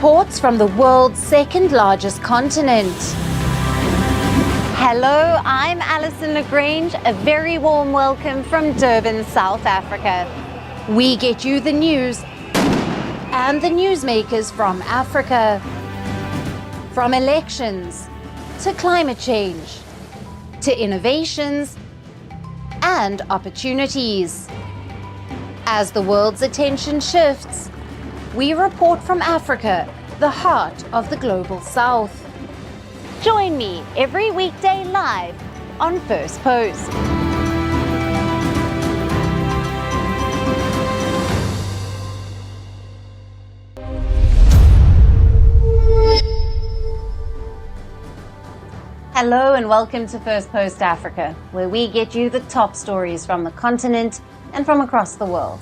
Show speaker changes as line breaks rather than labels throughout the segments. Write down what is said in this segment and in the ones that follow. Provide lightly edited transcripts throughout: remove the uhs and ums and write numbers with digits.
reports from the world's second largest continent. Hello, I'm Alyson Grange. A very warm welcome from Durban, South Africa. We get you the news and the newsmakers from Africa. From elections to climate change to innovations and opportunities. As the world's attention shifts, we report from Africa, the heart of the global south. Join me every weekday live on First Post. Hello and welcome to First Post Africa, where we get you the top stories from the continent and from across the world.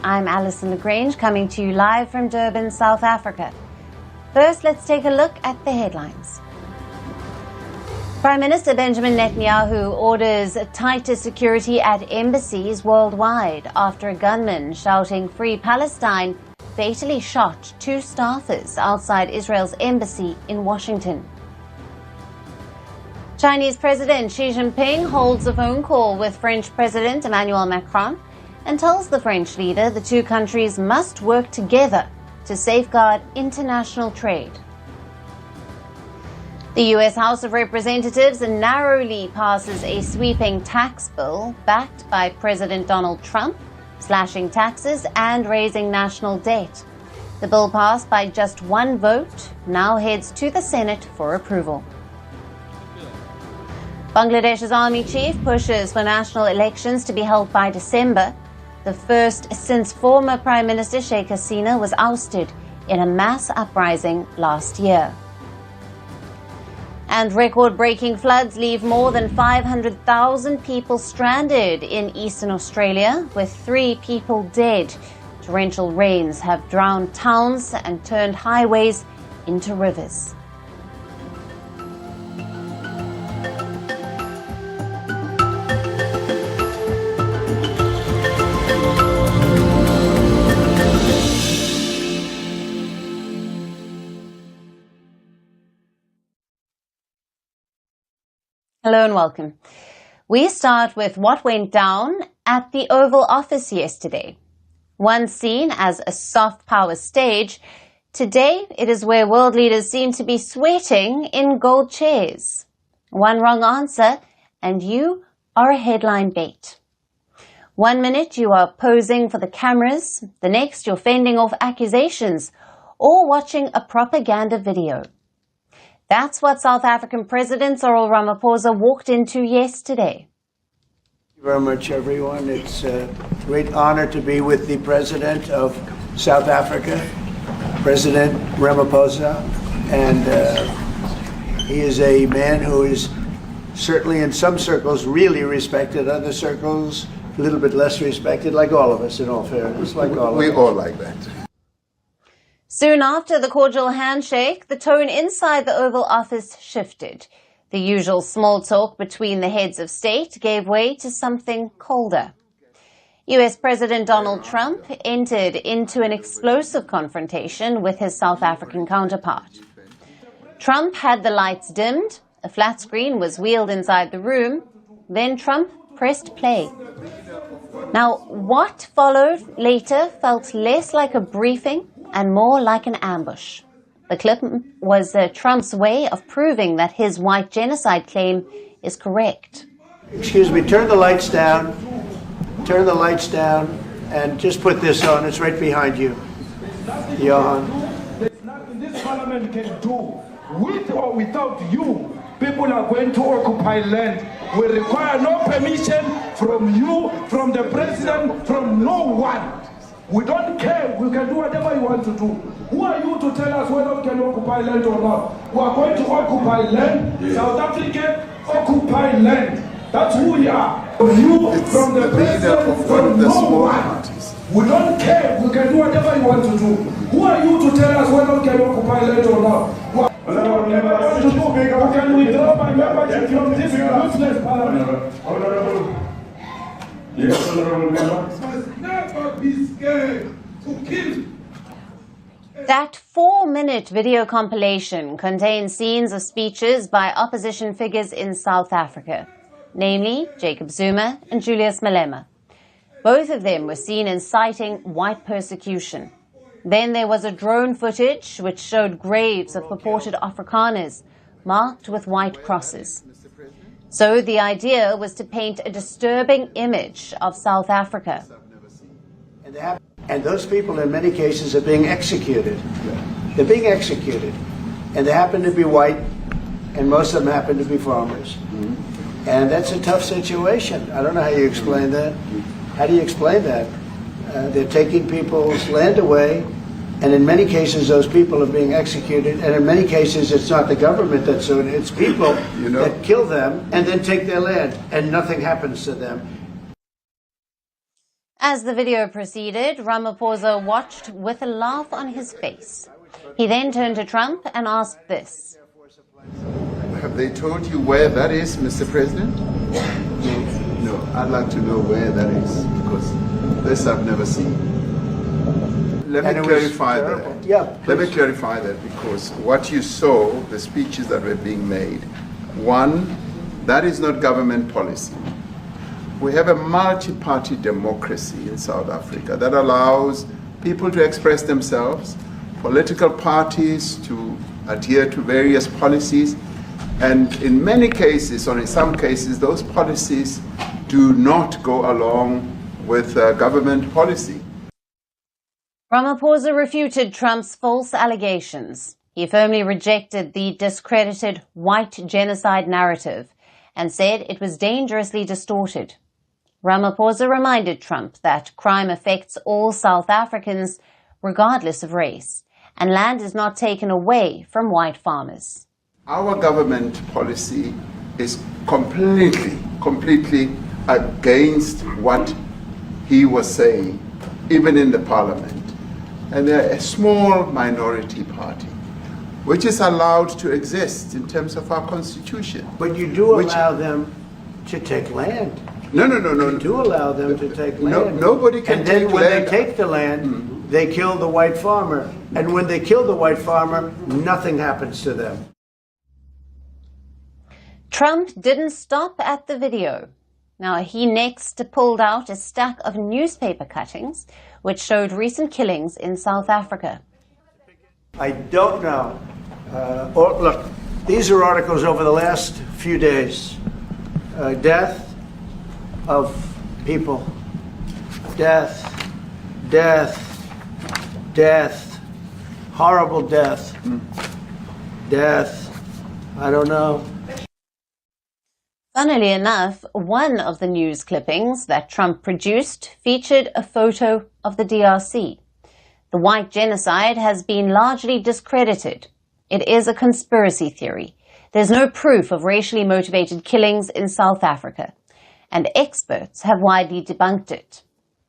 I'm Alyson Grange, coming to you live from Durban, South Africa. First, let's take a look at the headlines. Prime Minister Benjamin Netanyahu orders tighter security at embassies worldwide after a gunman shouting "Free Palestine" fatally shot 2 staffers outside Israel's embassy in Washington. Chinese President Xi Jinping holds a phone call with French President Emmanuel Macron and tells the French leader the two countries must work together to safeguard international trade. The U.S. House of Representatives narrowly passes a sweeping tax bill backed by President Donald Trump, slashing taxes and raising national debt. The bill passed by just 1 vote, now heads to the Senate for approval. Bangladesh's army chief pushes for national elections to be held by December, the first since former Prime Minister Sheikh Hasina was ousted in a mass uprising last year. And record-breaking floods leave more than 500,000 people stranded in eastern Australia, with 3 people dead. Torrential rains have drowned towns and turned highways into rivers. Hello and welcome. We start with what went down at the Oval Office yesterday. Once seen as a soft power stage, today it is where world leaders seem to be sweating in gold chairs. One wrong answer and you are a headline bait. 1 minute you are posing for the cameras, the next you're fending off accusations or watching a propaganda video. That's what South African President Cyril Ramaphosa walked into yesterday.
Thank you very much, everyone. It's a great honor to be with the President of South Africa, President Ramaphosa. And he is a man who is certainly in some circles really respected, other circles a little bit less respected, like all of us, in all fairness. Like all of us.
We all like that.
Soon after the cordial handshake, the tone inside the Oval Office shifted. The usual small talk between the heads of state gave way to something colder. US President Donald Trump entered into an explosive confrontation with his South African counterpart. Trump had the lights dimmed, a flat screen was wheeled inside the room, then Trump pressed play. Now, what followed later felt less like a briefing and more like an ambush. The clip was Trump's way of proving that his white genocide claim is correct.
Excuse me, turn the lights down, and just put this on. It's right behind you, Johan.
There's nothing this parliament can do, with or without you. People are going to occupy land. We require no permission from you, from the president, from no one. We don't care. We can do whatever you want to do. Who are you to tell us whether we can occupy land or not? We are going to occupy land. Yes. South Africa, occupy land. That's who we are. You, from the president, from no one. We don't care. We can do whatever you want to do. Who are you to tell us whether we can occupy land or not? Can we withdraw my membership from this useless parliament?
Yes, Honorable Member.
Must never be scared to kill
That 4-minute video compilation contains scenes of speeches by opposition figures in South Africa, namely Jacob Zuma and Julius Malema. Both of them were seen inciting white persecution. Then there was a drone footage which showed graves of purported Afrikaners marked with white crosses. So the idea was to paint a disturbing image of South Africa.
And those people in many cases are being executed. They're being executed. And they happen to be white, and most of them happen to be farmers. And that's a tough situation. I don't know how you explain that. How do you explain that? They're taking people's land away, and in many cases those people are being executed, and in many cases it's not the government that's doing it, it's people that kill them and then take their land, and nothing happens to them.
As the video proceeded, Ramaphosa watched with a laugh on his face. He then turned to Trump and asked this.
Have they told you where that is, Mr. President? No, I'd like to know where that is, because this I've never seen. Let me clarify that.
Yeah,
let me clarify that, because what you saw, the speeches that were being made, one, that is not government policy. We have a multi-party democracy in South Africa that allows people to express themselves, political parties to adhere to various policies, and in many cases, or in some cases, those policies do not go along with government policy.
Ramaphosa refuted Trump's false allegations. He firmly rejected the discredited white genocide narrative and said it was dangerously distorted. Ramaphosa reminded Trump that crime affects all South Africans regardless of race, and land is not taken away from white farmers.
Our government policy is completely against what he was saying, even in the parliament. And they're a small minority party, which is allowed to exist in terms of our constitution.
But you do allow them to take land.
No.
You do allow them to take land.
Nobody can take land.
And then when they take the land, they kill the white farmer. And when they kill the white farmer, nothing happens to them.
Trump didn't stop at the video. Now, he next pulled out a stack of newspaper cuttings which showed recent killings in South Africa.
I don't know. Look, these are articles over the last few days. Death of people. Death. Horrible death. Death. I don't know.
Funnily enough, one of the news clippings that Trump produced featured a photo of the DRC. The white genocide has been largely discredited. It is a conspiracy theory. There's no proof of racially motivated killings in South Africa, and experts have widely debunked it.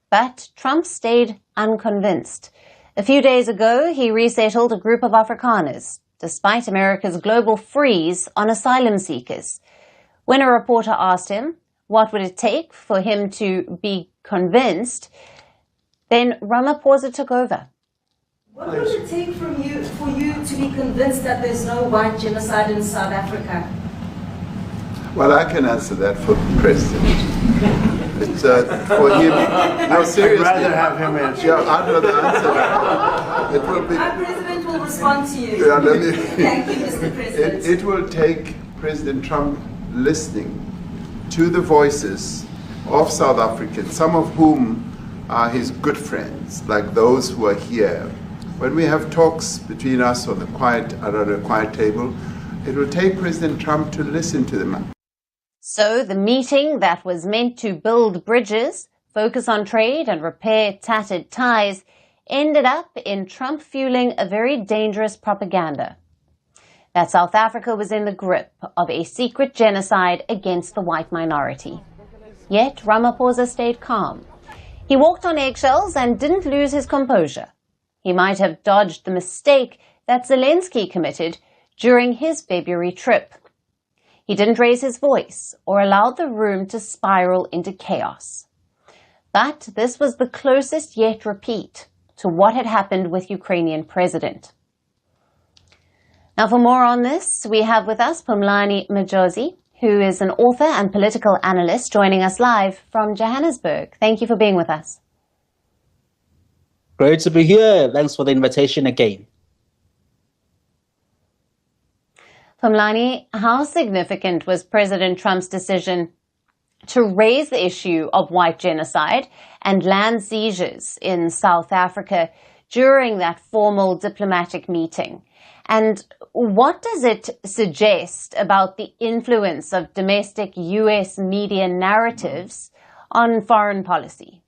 But Trump stayed unconvinced. A few days ago, he resettled a group of Afrikaners, despite America's global freeze on asylum seekers. When a reporter asked him what would it take for him to be convinced, then Ramaphosa took over.
What would it take for you to be convinced that there's no white genocide in South Africa?
Well, I can answer that for the president. It's for him. No, seriously.
I'd rather have him answer.
Yeah, I'd rather answer that. It will be.
Our president will respond to you.
Yeah,
Thank you, Mr. President.
It will take President Trump listening to the voices of South Africans, some of whom are his good friends, like those who are here. When we have talks between us on the around a quiet table, it will take President Trump to listen to them.
So the meeting that was meant to build bridges, focus on trade and repair tattered ties ended up in Trump fueling a very dangerous propaganda that South Africa was in the grip of a secret genocide against the white minority. Yet Ramaphosa stayed calm. He walked on eggshells and didn't lose his composure. He might have dodged the mistake that Zelensky committed during his February trip. He didn't raise his voice or allow the room to spiral into chaos. But this was the closest yet repeat to what had happened with Ukrainian president. Now, for more on this, we have with us Phumlani Majozi, who is an author and political analyst, joining us live from Johannesburg. Thank you for being with us.
Great to be here. Thanks for the invitation again.
Phumlani, how significant was President Trump's decision to raise the issue of white genocide and land seizures in South Africa during that formal diplomatic meeting? And what does it suggest about the influence of domestic US media narratives on foreign policy?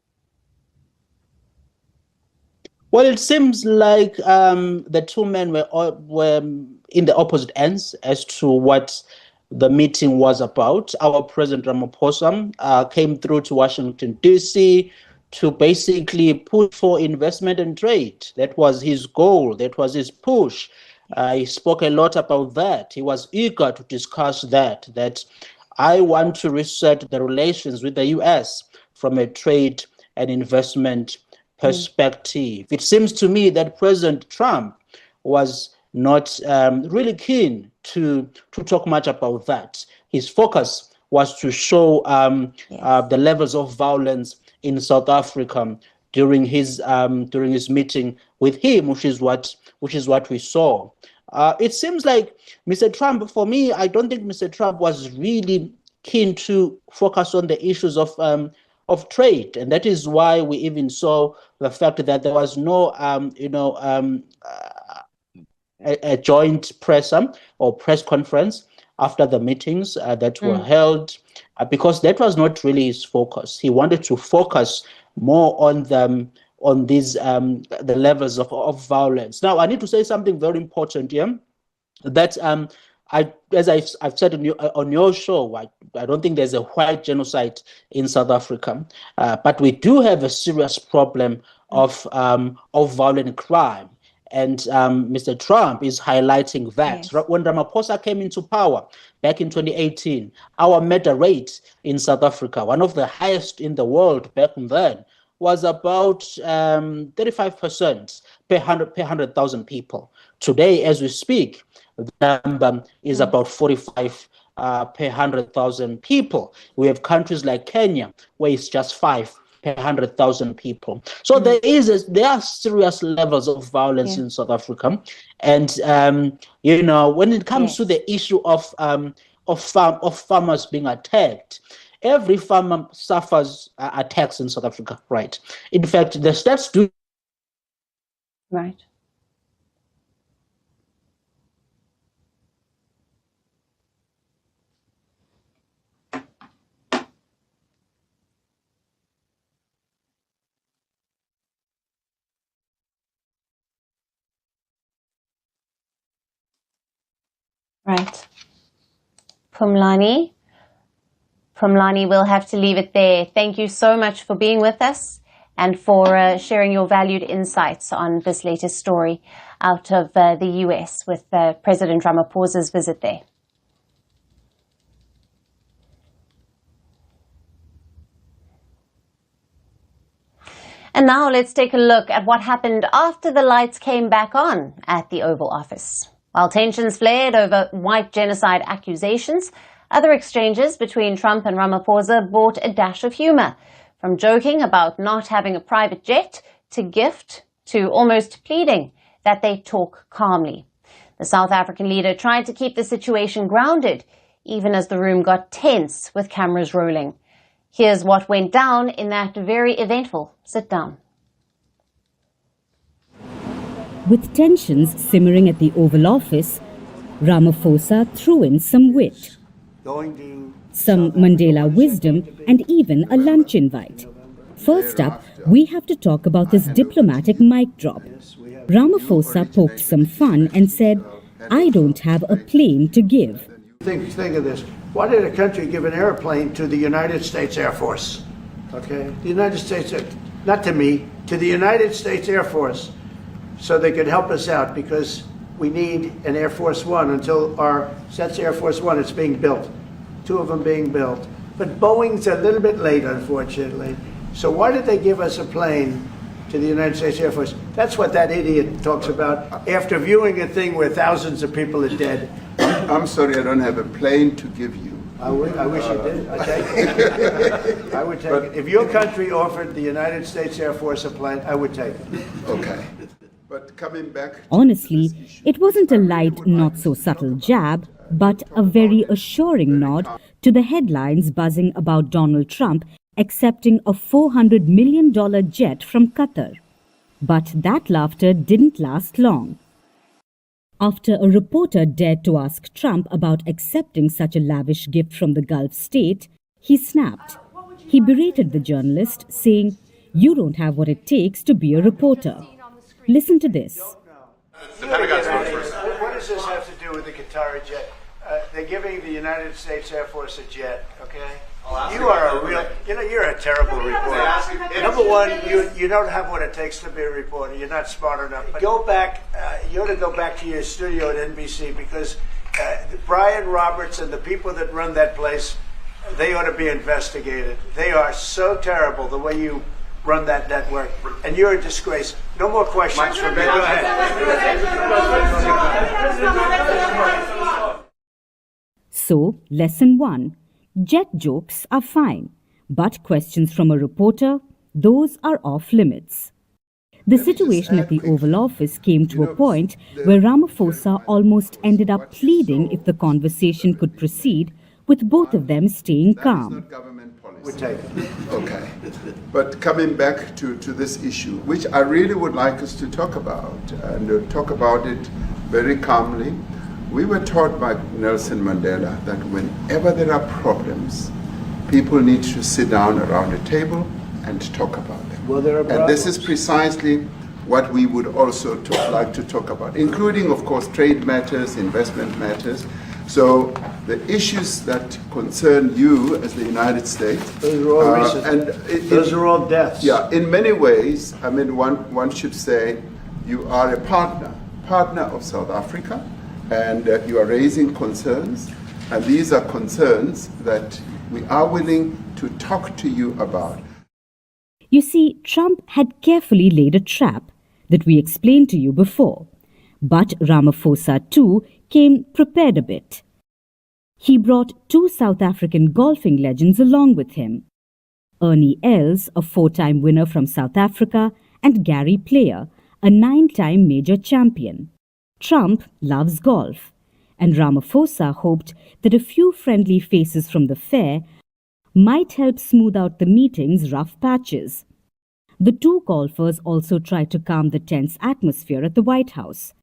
Well, it seems like the two men were in the opposite ends as to what the meeting was about. Our President Ramaphosa came through to Washington, D.C. to basically push for investment and trade. That was his goal. That was his push. He spoke a lot about that. He was eager to discuss that I want to reset the relations with the U.S. from a trade and investment perspective. It seems to me that President Trump was not really keen to talk much about that. His focus was to show the levels of violence in South Africa during his meeting with him, which is what we saw. It seems like Mr. Trump, for me, I don't think Mr. Trump was really keen to focus on the issues of trade, and that is why we even saw the fact that there was no a joint press conference after the meetings that were held, because that was not really his focus. He wanted to focus more on the levels of violence. Now, I need to say something very important here, that as I've said on your show, I don't think there's a white genocide in South Africa, but we do have a serious problem of violent crime. And Mr. Trump is highlighting that. Yes. When Ramaphosa came into power back in 2018, our murder rate in South Africa, one of the highest in the world back then, was about 35% per 100,000 people. Today, as we speak, the number is about 45 per 100,000 people. We have countries like Kenya, where it's just 5 per 100,000 people. So there are serious levels of violence in South Africa, and when it comes to the issue of farmers being attacked, every farmer suffers attacks in South Africa, right? In fact, the stats do.
Right. Right. Phumlani, we'll have to leave it there. Thank you so much for being with us and for sharing your valued insights on this latest story out of the US with President Ramaphosa's visit there. And now let's take a look at what happened after the lights came back on at the Oval Office. While tensions flared over white genocide accusations, other exchanges between Trump and Ramaphosa brought a dash of humor, from joking about not having a private jet to gift to almost pleading that they talk calmly. The South African leader tried to keep the situation grounded, even as the room got tense with cameras rolling. Here's what went down in that very eventful sit-down.
With tensions simmering at the Oval Office, Ramaphosa threw in some wit, some Mandela wisdom, and even a lunch invite. First up, we have to talk about this diplomatic mic drop. Ramaphosa poked some fun and said, "I don't have a plane to give."
Think of this. Why did a country give an airplane to the United States Air Force? Okay? The United States, not to me, to the United States Air Force, so they could help us out, because we need an Air Force One until that's Air Force One, it's being built. 2 of them being built. But Boeing's a little bit late, unfortunately. So why did they give us a plane to the United States Air Force. That's what that idiot talks about after viewing a thing where thousands of people are dead.
I'm sorry, I don't have a plane to give you.
I wish you did. I'd take it. I would take it. If your country offered the United States Air Force a plane, I would take it.
Okay. But coming back...
Honestly, it wasn't a light, not-so-subtle jab, but a very assuring nod to the headlines buzzing about Donald Trump accepting a $400 million jet from Qatar. But that laughter didn't last long. After a reporter dared to ask Trump about accepting such a lavish gift from the Gulf state, he snapped. He berated the journalist, saying, "You don't have what it takes to be a reporter." Listen to this.
What does this have to do with the Qatari jet? They're giving the United States Air Force a jet, okay? You are a real, you're a terrible reporter. Number one, you don't have what it takes to be a reporter. You're not smart enough. But go back, you ought to go back to your studio at NBC because Brian Roberts and the people that run that place, they ought to be investigated. They are so terrible the way you run that network. And you're a disgrace. No more questions from me. Go ahead.
So, lesson 1. Jet jokes are fine, but questions from a reporter, those are off limits. The situation at the Oval Office came to a point where Ramaphosa almost ended up pleading if the conversation could proceed, with both of them staying calm.
Okay. But coming back to this issue, which I really would like us to talk about, and talk about it very calmly. We were taught by Nelson Mandela that whenever there are problems, people need to sit down around a table and talk about them.
Well, there are problems.
And this is precisely what we would also like to talk about, including, of course, trade matters, investment matters. So the issues that concern you as the United States...
Those are all recent. Those are all deaths.
Yeah, in many ways, I mean, one should say you are a partner of South Africa, and you are raising concerns, and these are concerns that we are willing to talk to you about.
You see, Trump had carefully laid a trap that we explained to you before. But Ramaphosa too came prepared a bit. He brought 2 South African golfing legends along with him. Ernie Els, a 4-time winner from South Africa, and Gary Player, a 9-time major champion. Trump loves golf, and Ramaphosa hoped that a few friendly faces from the fair might help smooth out the meeting's rough patches. The 2 golfers also tried to calm the tense atmosphere at the White House.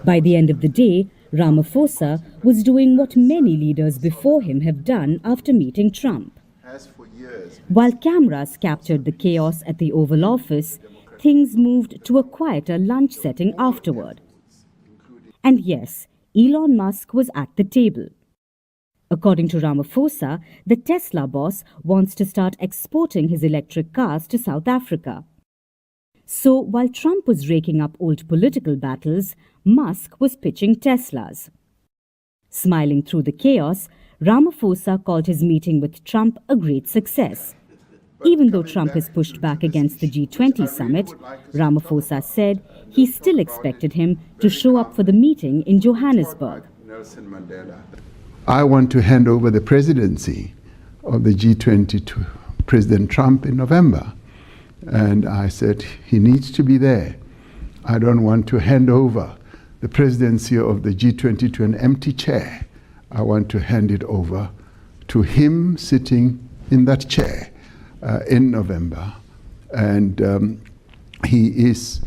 By the end of the day, Ramaphosa was doing what many leaders before him have done after meeting Trump. While cameras captured the chaos at the Oval Office, things moved to a quieter lunch setting afterward. And yes, Elon Musk was at the table. According to Ramaphosa, the Tesla boss wants to start exporting his electric cars to South Africa. So while Trump was raking up old political battles, Musk was pitching Teslas. Smiling through the chaos, Ramaphosa called his meeting with Trump a great success. Even though Trump has pushed back against the G20 summit, Ramaphosa said he still expected him to show up for the meeting in Johannesburg.
I want to hand over the presidency of the G20 to President Trump in November. And I said, he needs to be there. I don't want to hand over the presidency of the G20 to an empty chair. I want to hand it over to him sitting in that chair in November. And he is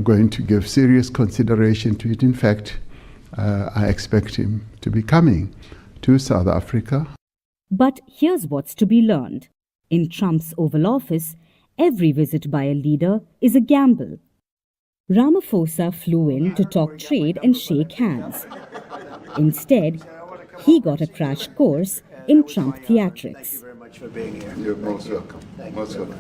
going to give serious consideration to it. In fact, I expect him to be coming to South Africa.
But here's what's to be learned. In Trump's Oval Office, every visit by a leader is a gamble. Ramaphosa flew in to talk trade and shake hands. Instead, he got a crash course in Trump theatrics.
Thank you very much for being here.
You're most welcome. Most welcome.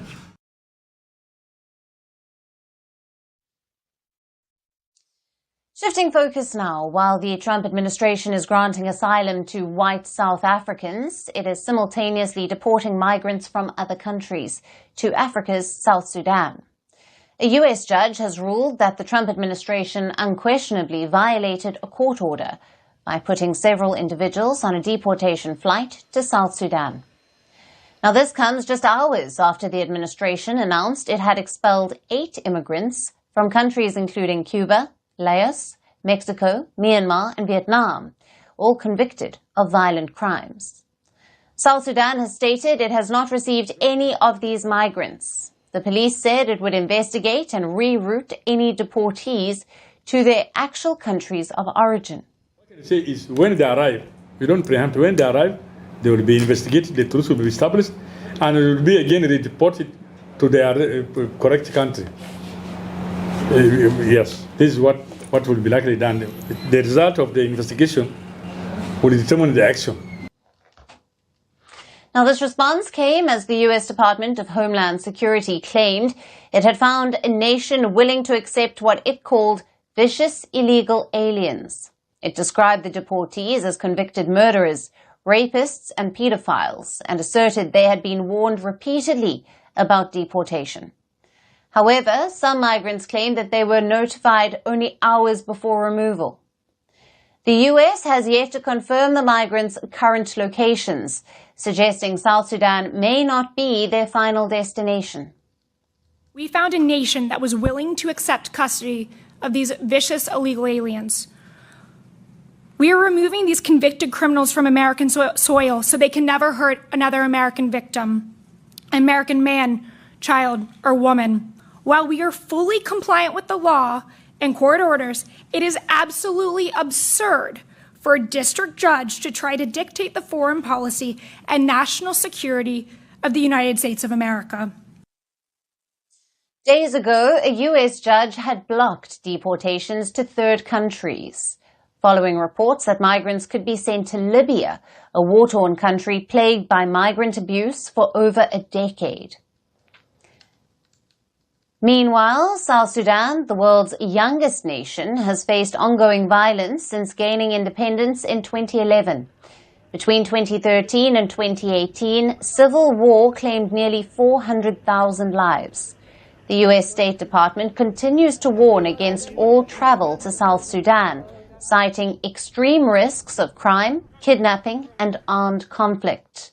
Shifting focus now, while the Trump administration is granting asylum to white South Africans, it is simultaneously deporting migrants from other countries to Africa's South Sudan. A US judge has ruled that the Trump administration unquestionably violated a court order by putting several individuals on a deportation flight to South Sudan. Now, this comes just hours after the administration announced it had expelled 8 immigrants from countries including Cuba, Laos, Mexico, Myanmar and Vietnam, all convicted of violent crimes. South Sudan has stated it has not received any of these migrants. The police said it would investigate and reroute any deportees to their actual countries of origin.
What I can say is when they arrive, we don't preempt. When they arrive, they will be investigated, the truth will be established, and it will be again reported to their correct country. Yes, this is what will be likely done. The result of the investigation will determine the action.
Now, this response came as the U.S. Department of Homeland Security claimed it had found a nation willing to accept what it called vicious illegal aliens. It described the deportees as convicted murderers, rapists and pedophiles, and asserted they had been warned repeatedly about deportation. However, some migrants claimed that they were notified only hours before removal. The U.S. has yet to confirm the migrants' current locations, suggesting South Sudan may not be their final destination.
We found a nation that was willing to accept custody of these vicious illegal aliens. We are removing these convicted criminals from American soil so they can never hurt another American victim, American man, child, or woman. While we are fully compliant with the law and court orders, it is absolutely absurd for a district judge to try to dictate the foreign policy and national security of the United States of America.
Days ago, a U.S. judge had blocked deportations to third countries, following reports that migrants could be sent to Libya, a war-torn country plagued by migrant abuse for over a decade. Meanwhile, South Sudan, the world's youngest nation, has faced ongoing violence since gaining independence in 2011. Between 2013 and 2018, civil war claimed nearly 400,000 lives. The U.S. State Department continues to warn against all travel to South Sudan, citing extreme risks of crime, kidnapping, and armed conflict.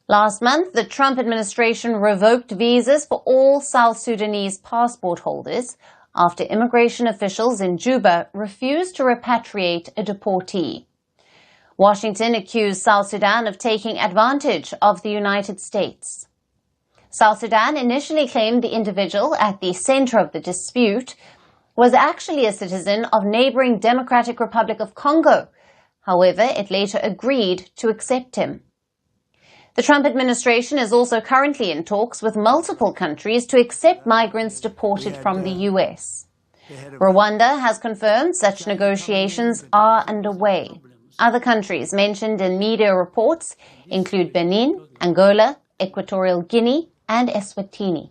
Last month, the Trump administration revoked visas for all South Sudanese passport holders after immigration officials in Juba refused to repatriate a deportee. Washington accused South Sudan of taking advantage of the United States. South Sudan initially claimed the individual at the center of the dispute was actually a citizen of neighboring Democratic Republic of Congo. However, it later agreed to accept him. The Trump administration is also currently in talks with multiple countries to accept migrants deported from the U.S. Rwanda has confirmed such negotiations are underway. Other countries mentioned in media reports include Benin, Angola, Equatorial Guinea, and Eswatini.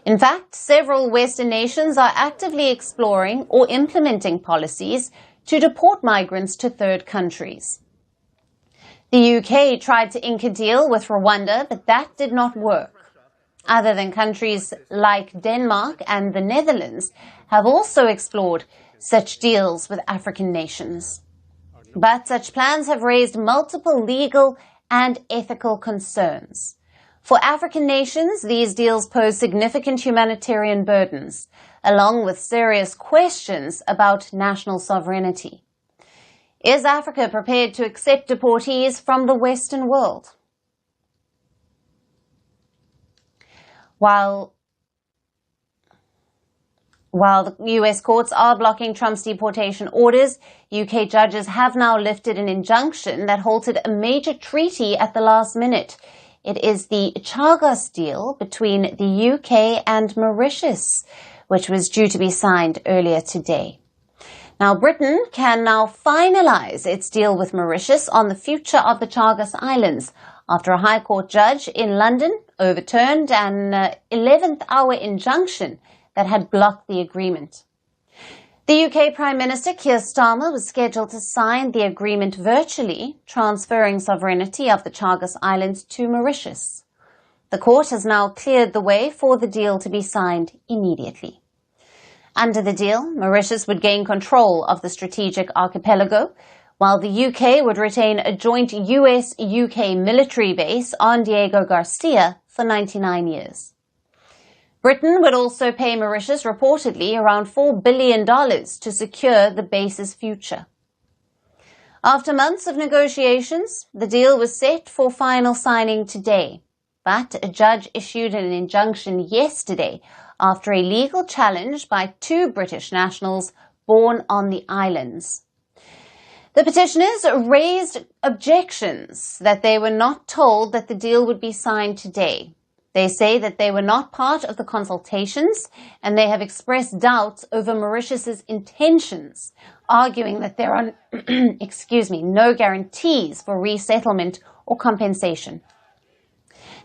In fact, several Western nations are actively exploring or implementing policies to deport migrants to third countries. The UK tried to ink a deal with Rwanda, but that did not work. Other than countries like Denmark and the Netherlands have also explored such deals with African nations. But such plans have raised multiple legal and ethical concerns. For African nations, these deals pose significant humanitarian burdens, along with serious questions about national sovereignty. Is Africa prepared to accept deportees from the Western world? While the US courts are blocking Trump's deportation orders, UK judges have now lifted an injunction that halted a major treaty at the last minute. It is the Chagos deal between the UK and Mauritius, which was due to be signed earlier today. Now, Britain can now finalize its deal with Mauritius on the future of the Chagos Islands after a High Court judge in London overturned an 11th-hour injunction that had blocked the agreement. The UK Prime Minister Keir Starmer was scheduled to sign the agreement virtually, transferring sovereignty of the Chagos Islands to Mauritius. The court has now cleared the way for the deal to be signed immediately. Under the deal, Mauritius would gain control of the strategic archipelago, while the UK would retain a joint US-UK military base on Diego Garcia for 99 years. Britain would also pay Mauritius reportedly around $4 billion to secure the base's future. After months of negotiations, the deal was set for final signing today, but a judge issued an injunction yesterday after a legal challenge by 2 British nationals born on the islands. The petitioners raised objections that they were not told that the deal would be signed today. They say that they were not part of the consultations, and they have expressed doubts over Mauritius's intentions, arguing that there are no guarantees for resettlement or compensation.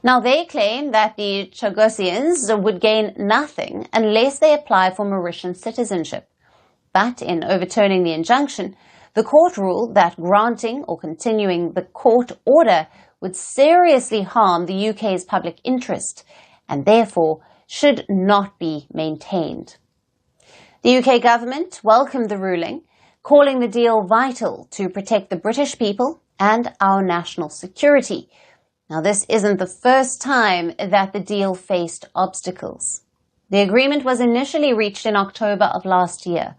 Now, they claim that the Chagosians would gain nothing unless they apply for Mauritian citizenship. But in overturning the injunction, the court ruled that granting or continuing the court order would seriously harm the UK's public interest and therefore should not be maintained. The UK government welcomed the ruling, calling the deal vital to protect the British people and our national security. Now, this isn't the first time that the deal faced obstacles. The agreement was initially reached in October of last year,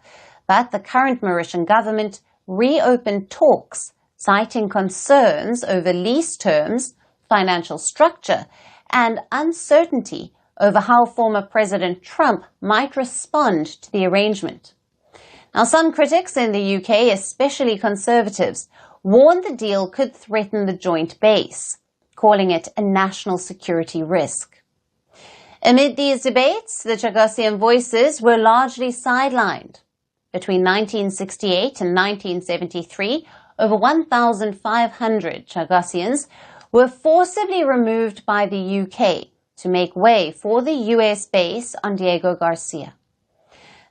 but the current Mauritian government reopened talks, citing concerns over lease terms, financial structure, and uncertainty over how former President Trump might respond to the arrangement. Now, some critics in the UK, especially Conservatives, warned the deal could threaten the joint base, calling it a national security risk. Amid these debates, the Chagosian voices were largely sidelined. Between 1968 and 1973, over 1,500 Chagosians were forcibly removed by the UK to make way for the US base on Diego Garcia.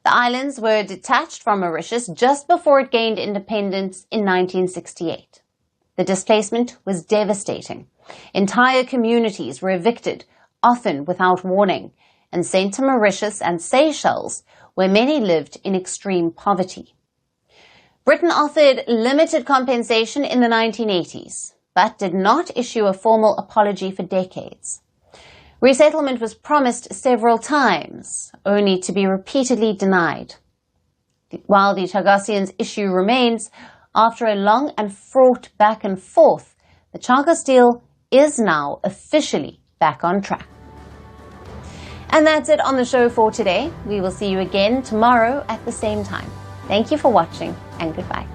The islands were detached from Mauritius just before it gained independence in 1968. The displacement was devastating. Entire communities were evicted, often without warning, and sent to Mauritius and Seychelles, where many lived in extreme poverty. Britain offered limited compensation in the 1980s, but did not issue a formal apology for decades. Resettlement was promised several times, only to be repeatedly denied. While the Chagosians' issue remains, after a long and fraught back and forth, the Chagos deal is now officially back on track. And that's it on the show for today. We will see you again tomorrow at the same time. Thank you for watching, and goodbye.